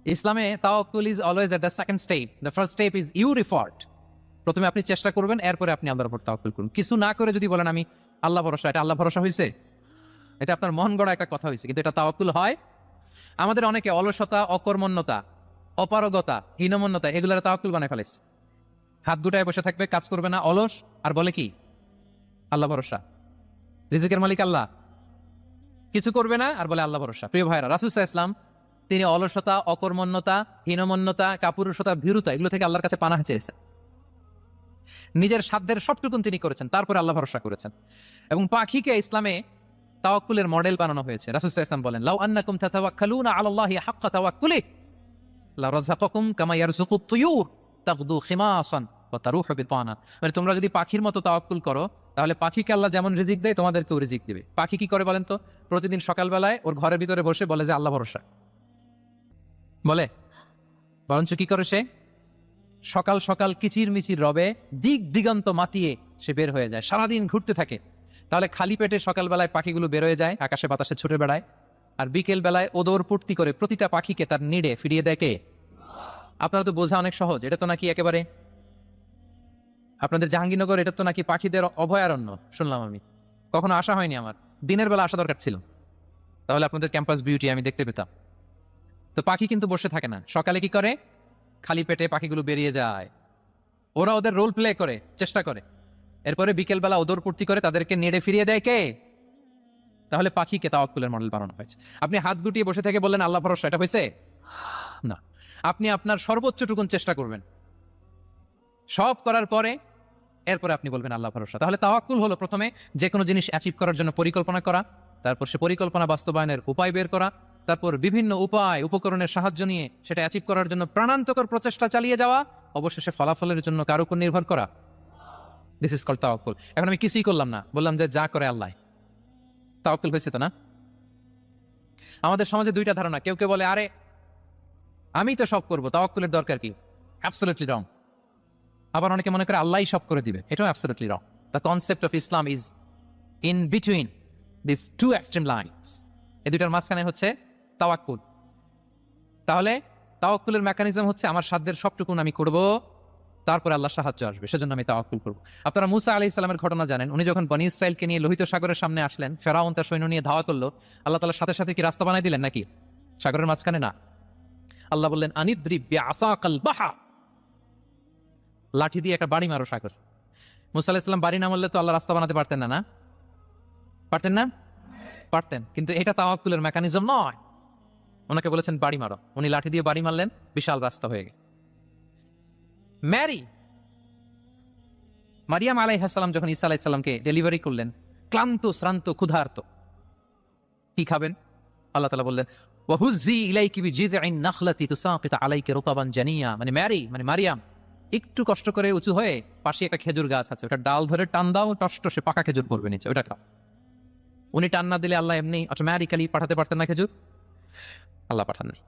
ইসলামে তাওয়াক্কুল is always at the second step. The first step is your effort. প্রথমে আপনি চেষ্টা করবেন, এরপরে আপনি আল্লাহর উপর তাওয়াক্কুল করুন। কিছু না করে যদি বলেন আমি আল্লাহ ভরসা, এটা আল্লাহ ভরসা হয়েছে? এটা আপনার মন গড়া একটা কথা হয়েছে, কিন্তু এটা তাওয়াক্কুল হয়? আমাদের অনেকে অলসতা, অকর্মণ্যতা, অপারগতা, হীনমন্যতা এগুলোর তাওয়াক্কুল বানায় ফেলেছে। হাত গুটায় বসে থাকবে, কাজ করবে না, অলস, আর বলে কি আল্লাহ ভরসা। রিজিকের মালিক আল্লাহ, কিছু করবে না আর বলে আল্লাহ ভরসা। প্রিয় ভাইরা, রাসূল সাল্লাল্লাহু আলাইহি ওয়াসাল্লাম তিনি অলসতা, অকর্মণ্যতা, হীনমন্যতা, কাপুরুষতা, ভীরুতা এগুলো থেকে আল্লাহর কাছে পানাহ চেয়েছেন। নিজের সাধ্যের সবটুকুন তিনি করেছেন, তারপরে আল্লাহ ভরসা করেছেন। এবং পাখিকে ইসলামে তাওয়াক্কুলের মডেল বানানো হয়েছে। রাসূল সাল্লাল্লাহু আলাইহি ওয়াসাল্লাম বলেন, লাউ আন্নাকুম তাতাওয়াক্কালুনা আলাল্লাহি হাক্কা তাওয়াক্কুলিহি লারাযাকাকুম কামা ইয়ারযুকুত তুয়ুর তাগদু খিমাসান ওয়া তারুহু বিতানা। মানে তোমরা যদি পাখির মতো তাওয়াক্কুল করো, তাহলে পাখিকে আল্লাহ যেমন রিজিক দেয় তোমাদেরকেও রিজিক দেবে। পাখি কি করে বলেন তো? প্রতিদিন সকালবেলায় ওর ঘরের ভিতরে বসে বলে যে আল্লাহ ভরসা বলে, বরঞ্চ কি করে সে সকাল সকাল কিচির মিচির রবে দিক দিগন্ত মাতিয়ে সে বের হয়ে যায়, সারাদিন ঘুরতে থাকে। তাহলে খালি পেটে সকালবেলায় পাখিগুলো বের হয়ে যায়, আকাশে বাতাসে ছুটে বেড়ায়, আর বিকেল বেলায় ওদর পূর্তি করে প্রতিটা পাখিকে তার নিড়ে ফিরিয়ে দেয় কে? আপনারা তো বোঝা অনেক সহজ। এটা তো নাকি একেবারে আপনাদের জাহাঙ্গীরনগর, এটা তো নাকি পাখিদের অভয়ারণ্য শুনলাম আমি, কখনো আসা হয়নি আমার, দিনের বেলা আসা দরকার ছিল, তাহলে আপনাদের ক্যাম্পাস বিউটি আমি দেখতে পেতাম। তো পাখি কিন্তু বসে থাকে না, সকালে কি করে? খালি পেটে পাখিগুলো বেরিয়ে যায়, ওরা ওদের রোল প্লে করে, চেষ্টা করে, এরপরে বিকেলবেলা ওদর পূর্তি করে তাদেরকে নেড়ে ফিরিয়ে দেয় কে? তাহলে পাখিকে তাওয়াক্কুলের মডেল বানানো হয়েছে। আপনি হাত গুটিয়ে বসে থেকে বললেন আল্লাহ ভরসা, এটা হয়েছে না। আপনি আপনার সর্বোচ্চটুকুন চেষ্টা করবেন, সব করার পরে এরপরে আপনি বলবেন আল্লাহ ভরসা। তাহলে তাওয়াক্কুল হলো প্রথমে যে কোনো জিনিস অ্যাচিভ করার জন্য পরিকল্পনা করা, তারপর সে পরিকল্পনা বাস্তবায়নের উপায় বের করা, তারপর বিভিন্ন উপায় উপকরণের সাহায্য নিয়ে সেটা অ্যাচিভ করার জন্য প্রাণান্তকর প্রচেষ্টা চালিয়ে যাওয়া, অবশেষে ফলাফলের জন্য কার উপর নির্ভর করা। দিস ইজ কল্ড তাওয়াক্কুল। এখন আমি কিছুই করলাম না, বললাম যে যা করে আল্লাহ, তাওয়াক্কুল হয়েছে তো না? আমাদের সমাজে দুইটা ধারণা। কেউ কেউ বলে আরে আমি তো সব করবো, তাওয়াক্কুলের দরকার কি? Absolutely wrong. আবার অনেকে মনে করে আল্লাহই সব করে দিবে, এটাও absolutely wrong. The concept of Islam is in between this two extreme lines. এই দুইটার মাঝখানে হচ্ছে তাওয়াক্কুল। তাহলে তাওয়াক্কুলের মেকানিজম হচ্ছে আমার সাধ্যের সবটুকুন আমি করব, তারপরে আল্লাহ সাহায্য আসবে, সেজন্য আমি তাওয়াক্কুল করব। আপনারা মুসা আলাইহিস সালামের ঘটনা জানেন। উনি যখন বনী ইসরাইলকে নিয়ে লোহিত সাগরের সামনে আসলেন, ফেরাউন তার সৈন্য নিয়ে ধাওয়া করলো, আল্লাহ তাআলা সাথে সাথে কি রাস্তা বানাই দিলেন নাকি? সাগরের মাঝখানে না। আল্লাহ বললেন আনিদ্রিব বিআসাকাল বাহর, লাঠি দিয়ে একটা বাড়ি মারো সাগর। মুসা আলাইহিস সালাম বাড়ি না মারলে তো আল্লাহ রাস্তা বানাতে পারতেন না, না পারতেন না? পারতেন, কিন্তু এটা তাওয়াক্কুলের মেকানিজম নয়। ওনাকে বলেছেন বাড়ি মারো, উনি লাঠি দিয়ে বাড়ি মারলেন, বিশাল রাস্তা হয়ে গেল। মারিয়াম আলাইহিস সালাম যখন ঈসা আলাইহিস সালামকে ডেলিভারি করলেন, ক্লান্ত শ্রান্ত ক্ষুধার্ত, কি খাবেন? আল্লাহ তাআলা বললেন ওয়াহুজ্জি ইলাইকি বিজিযইন নাখলাতি তুসাকিত আলাইকি রুতাবান জানিয়া। মানে মারিয়াম, একটু কষ্ট করে উঁচু হয়ে পাশে একটা খেজুর গাছ আছে, ওটা ডাল ধরে টান দাও, টসটসে পাকা খেজুর পড়বে নিচে, ওটা খাও। উনি টান না দিলে আল্লাহ এমনি অটোমেটিক্যালি পাঠাতে পারতেন না খেজুর? আল্লাহ পাঠাননি।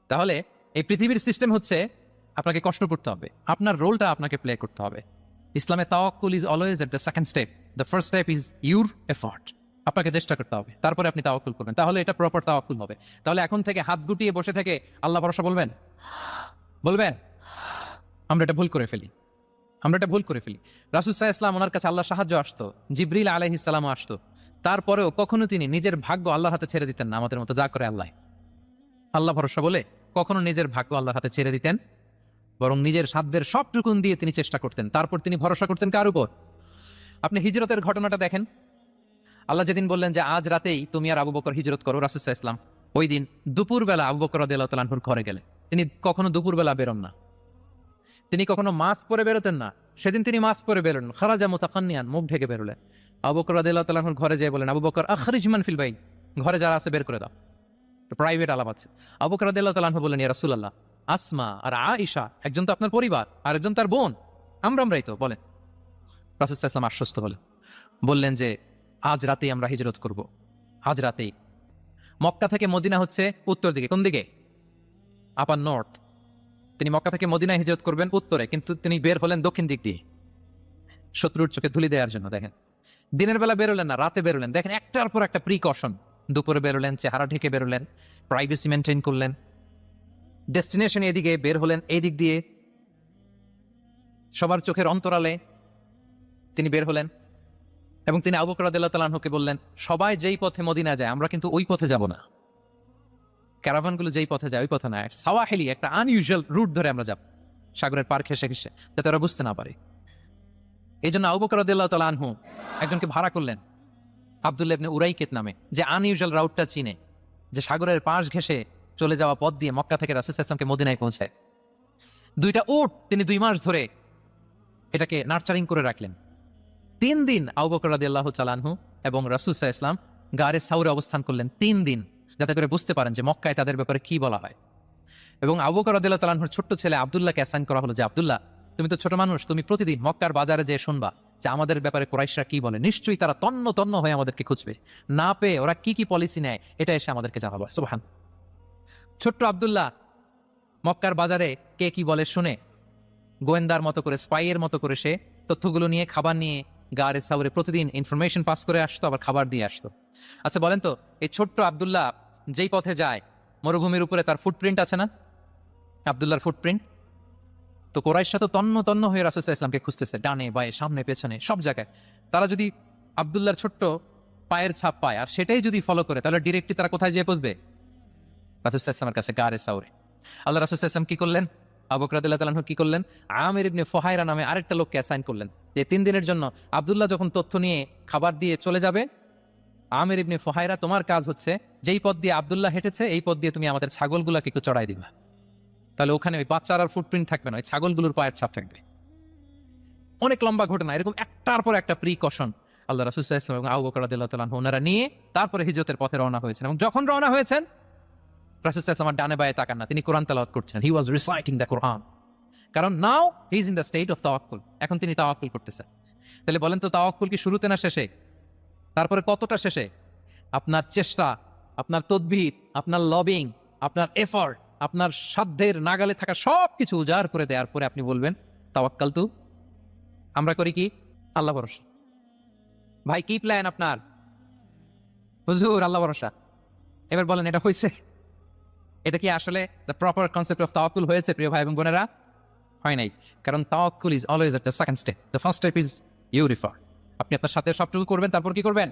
তাহলে এই পৃথিবীর সিস্টেম হচ্ছে আপনাকে কষ্ট করতে হবে, আপনার রোলটা আপনাকে প্লে করতে হবে। ইসলামে তাওয়াক্কুল is always at the second step. The first step is your effort. আপনাকে চেষ্টা করতে হবে, তারপরে আপনি তাওয়াক্কুল করবেন, তাহলে এটা প্রপার তাওয়াক্কুল হবে। তাহলে এখন থেকে হাত গুটিয়ে বসে থেকে আল্লাহ ভরসা বলবেন? আমরা এটা ভুল করে ফেলি। রাসূল সাল্লাল্লাহু আলাইহি ওয়াসাল্লাম, ওনার কাছে আল্লাহর সাহায্য আসতো, জিবরিল আলাইহিস সালামও আসতো, তারপরেও কখনো তিনি নিজের ভাগ্য আল্লাহর হাতে ছেড়ে দিতেন না। আমাদের মতো যা করে আল্লাহ ভরসা বলে কখনো নিজের ভাগ্য আল্লাহর হাতে ছেড়ে দিতেন, বরং নিজের সাধ্যের সবটুকুন দিয়ে তিনি চেষ্টা করতেন, তারপর তিনি ভরসা করতেন কার উপর? আপনি হিজরতের ঘটনাটা দেখেন। আল্লাহ যেদিন বললেন যে আজ রাতেই তুমি আর আবু বকর হিজরত করো, রাসূল সাল্লাল্লাহু আলাইহি ওয়াসাল্লাম ওই দিন দুপুরবেলা আবু বকর রাদিয়াল্লাহু তাআলা আনহুর ঘরে গেলেন। তিনি কখনো দুপুরবেলা বেরোন না, তিনি কখনো মাস্ক পরে বেরোতেন না। সেদিন তিনি মাস্ক পরে বেরোলেন, খারাজা মুতাকান্নিয়ান, মুখ ঢেকে বেরোলেন। আবু বকর রাদিয়াল্লাহু তাআলা আনহুর ঘরে যেয়ে বলেন, আবু বকর আখরিজ মান ফিল বাইত, ঘরে যারা আছে বের করে দাও, প্রাইভেট আলাপ আছে। আবু বকর রাদিয়াল্লাহু তাআলা আনহু বললেন, ইয়া রাসূলুল্লাহ, আসমা আর আয়েশা একজন তো আপনার পরিবার, আর একজন তার বোন, আমরাই তো বলেন। রাসূল সাল্লাল্লাহু আলাইহি ওয়াসাল্লাম আশ্বস্ত হলেন, বললেন যে আজ রাতেই আমরা হিজরত করব, আজ রাতেই। মক্কা থেকে মদিনা হচ্ছে উত্তর দিকে, কোন দিকে? আপার নর্থ। তিনি মক্কা থেকে মদিনায় হিজরত করবেন উত্তরে, কিন্তু তিনি বের হলেন দক্ষিণ দিক দিয়ে, শত্রুর চোখে ধুলি দেওয়ার জন্য। দেখেন, দিনের বেলা বেরোলেন না, রাতে বেরোলেন। দেখেন, একটার পর একটা প্রিকশন। দুপুরে বেরোলেন, চেহারা ঢেকে বেরোলেন, প্রাইভেসি মেনটেন করলেন, ডেস্টিনেশন এদিকে বের হলেন, এই দিক দিয়ে সবার চোখের অন্তরালে তিনি বের হলেন এবং তিনি আবু বকর রাদিয়াল্লাহু তাআলা আনহুকে বললেন, সবাই যেই পথে মদিনা যায় আমরা কিন্তু ওই পথে যাব না, ক্যারাভানগুলো যেই পথে যায় ওই পথে না, সাওয়াহিলি একটা আনইউজুয়াল রুট ধরে আমরা যাব, সাগরের পার ঘেঁষে ঘেঁষে, যাতে ওরা বুঝতে না পারে। এই জন্য আবু বকর রাদিয়াল্লাহু তাআলা আনহু একজনকে ভাড়া করলেন, আব্দুল্লাহ ইবনে উরাইকিত নামে, যে আনইউজুয়াল রাউটটা চিনে, যে সাগরের পাশ ঘেঁষে চলে যাওয়া পথ দিয়ে মক্কা থেকে রাসূল সাল্লাল্লাহু আলাইহি ওয়াসাল্লামকে মদিনায় পৌঁছায়। 2টা উট তিনি 2 মাস ধরে এটাকে নার্চারিং করে রাখলেন। 3 দিন আবু বকর রাদিয়াল্লাহু তাআলা আনহু এবং রাসূল সাল্লাল্লাহু আলাইহি ওয়াসাল্লাম গারে সাউরে অবস্থান করলেন 3 দিন, যাতে করে বুঝতে পারেন যে মক্কায় তাদের ব্যাপারে কি বলা হয়। এবং আবু বকর রাদিয়াল্লাহু তাআলা আনহুর ছোট্ট ছেলে আব্দুল্লাহকে অ্যাসাইন করা হলো যে, আব্দুল্লাহ তুমি তো ছোট মানুষ, তুমি প্রতিদিন মক্কার বাজারে যেয়ে শুনবা যে আমাদের ব্যাপারে কুরাইশরা কি বলে, নিশ্চয়ই তারা তন্ন তন্ন হয়ে আমাদেরকে খুঁজবে, না পেয়ে ওরা কি কি পলিসি নেয় এটা এসে আমাদেরকে জানাবো। সুবহান। ছোট্ট আব্দুল্লাহ মক্কার বাজারে কে কি বলে শুনে গোয়েন্দার মতো করে, স্পাইয়ের মতো করে সে তথ্যগুলো নিয়ে, খাবার নিয়ে গারে সাউরে প্রতিদিন ইনফরমেশন পাস করে আসতো, আবার খাবার দিয়ে আসতো। আচ্ছা বলেন তো, এই ছোট্ট আব্দুল্লাহ যেই পথে যায় মরুভূমির উপরে তার ফুটপ্রিন্ট আছে না, আব্দুল্লাহর ফুটপ্রিন্ট। তো কোরাইশরা তো তন্ন তন্ন হয়ে রাসূল সাল্লাল্লাহু আলাইহি ওয়াসাল্লামকে খুঁজতেছে, ডানে বায়ে সামনে পেছনে সব জায়গায়। তারা যদি আব্দুল্লাহর ছোট্ট পায়ের ছাপ পায় আর সেটাই যদি ফলো করে, তাহলে ডিরেক্টলি তারা কোথায় যেয়ে পৌঁছবে? রাসূল সাল্লাল্লাহু আলাইহি ওয়াসাল্লামের কাছে, গারে সাউরে। আল্লাহ রাসূল সাল্লাল্লাহু আলাইহি ওয়াসাল্লাম কি করলেন? আবু বকর রাদিয়াল্লাহু তাআলা আনহু কি করলেন? আমির ইবনে ফুহায়রা নামে আরেকটা লোককে অ্যাসাইন করলেন, যে 3 দিনের জন্য আব্দুল্লাহ যখন তথ্য নিয়ে খাবার দিয়ে চলে যাবে, আমির ইবনে ফুহায়রা তোমার কাজ হচ্ছে যেই পথ দিয়ে আব্দুল্লাহ হেঁটেছে এই পথ দিয়ে তুমি আমাদের ছাগলগুলোকে একটু চড়াই দিবা, তাহলে ওখানে ওই বাচ্চার আর ফুটপ্রিন্ট থাকবে না, ওই ছাগলগুলোর পায়ের ছাপ থাকবে। অনেক লম্বা ঘটনা, এরকম একটার পর একটা প্রিকশন আল্লাহ রাসূল সাল্লাল্লাহু আলাইহি ওয়াসাল্লাম এবং আবু বকর রাদিয়াল্লাহু তাআলা আনহু ওনারা নিয়ে তারপরে হিজরতের পথে রওনা হয়েছেন। এবং যখন রওনা হয়েছেন রাসূল সাল্লাল্লাহু আলাইহি ওয়াসাল্লাম ডানে বায়ে তাকান না, তিনি কোরআন তেলাওয়াত করছেন। হি ওয়াজ রিসাইটিং দ্য কোরআন, কারণ now he is in the state of তাওয়াক্কুল, এখন তিনি তাওয়াক্কুল করতেছেন। তাহলে বলেন তো, তাওয়াক্কুল কি শুরুতে না শেষে? তারপরে কতটা শেষে? আপনার চেষ্টা, আপনার তদবির, আপনার লবিং, আপনার এফর্ট, আপনার সাধ্যের নাগালে থাকা সব কিছু উজাড় করে দেওয়ার পরে আপনি বলবেন তাওয়াক্কালতু। আমরা করি কি? আল্লাহ ভরসা। ভাই কি প্ল্যান আপনার? হুজুর আল্লাহ ভরসা। এবার বলেন এটা হয়েছে? এটা কি আসলে দ্য প্রপার কনসেপ্ট অফ তাওয়াক্কুল হয়েছে প্রিয় ভাই এবং বোনেরা? হয় নাই। কারণ তাওয়াক্কুল is always at the second step, the first step is ইউরিফা। আপনি আপনার সাথে সবটুকু করবেন, তারপর কি করবেন?